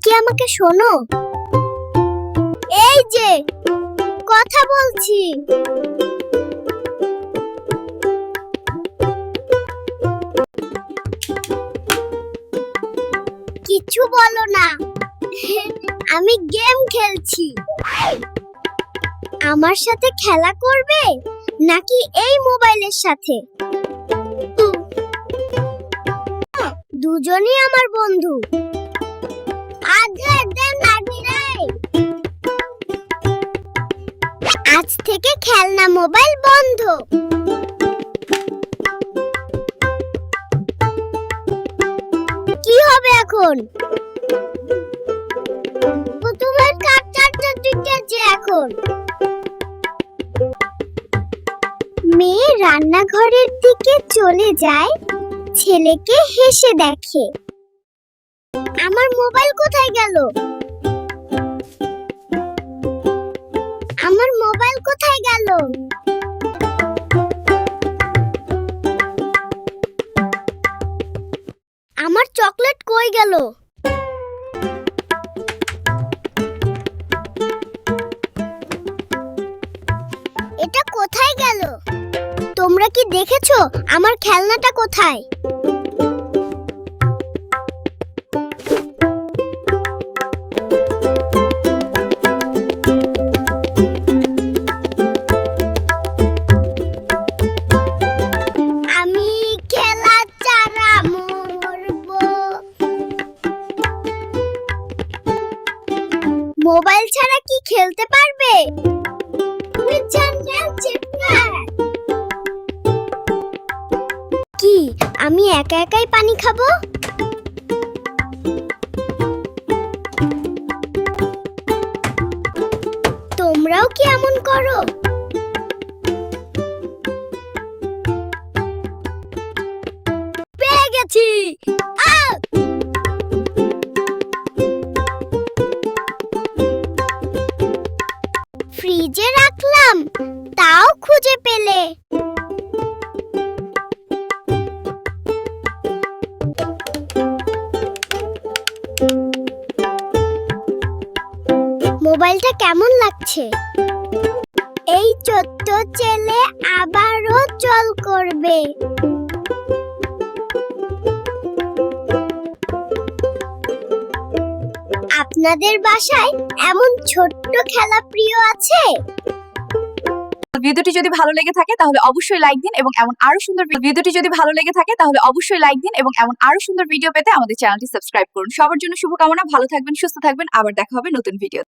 কি আমাকে শোনো? এই যে কথা বলছি। কিছু বলো না। আমি গেম খেলছি। আমার সাথে খেলা করবে নাকি এই মোবাইলের সাথে? দুজনই আমার বন্ধু। আজ থেকে খেলনা মোবাইল বন্ধ। কি হবে এখন? তোমার কাটটা দিতেছে এখন। মেয়ে রান্নাঘরের দিকে চলে যায়, ছেলেকে হেসে দেখে। আমার মোবাইল কোথায় গেল? আমার মোবাইল কোথায় গেল? আমার চকলেট কই গেল? এটা কোথায় গেল? তোমরা কি দেখেছো আমার খেলনাটা কোথায়? আমি খেলা ছাড়া মরবো। মোবাইল ছাড়া কি খেলতে পারবে? কি আমি একা একাই পানি খাবো? তোমরাও কি এমন করো? পেয়ে গেছি। ফ্রিজে রাখলাম, তাও খুঁজে পেলে। মোবাইলটা কেমন লাগছে? এই ছোট্ট ছেলে আবারও চল করবে। আপনাদের বাসায় এমন ছোট্ট খেলা প্রিয় আছে? ভিডিওটি যদি ভালো লেগে থাকে তাহলে অবশ্যই লাইক দিন এবং এমন আরো সুন্দর ভিডিও পেতে আমাদের চ্যানেলটি সাবস্ক্রাইব করুন। সবার জন্য শুভকামনা। ভালো থাকবেন, সুস্থ থাকবেন। আবার দেখা হবে নতুন ভিডিও।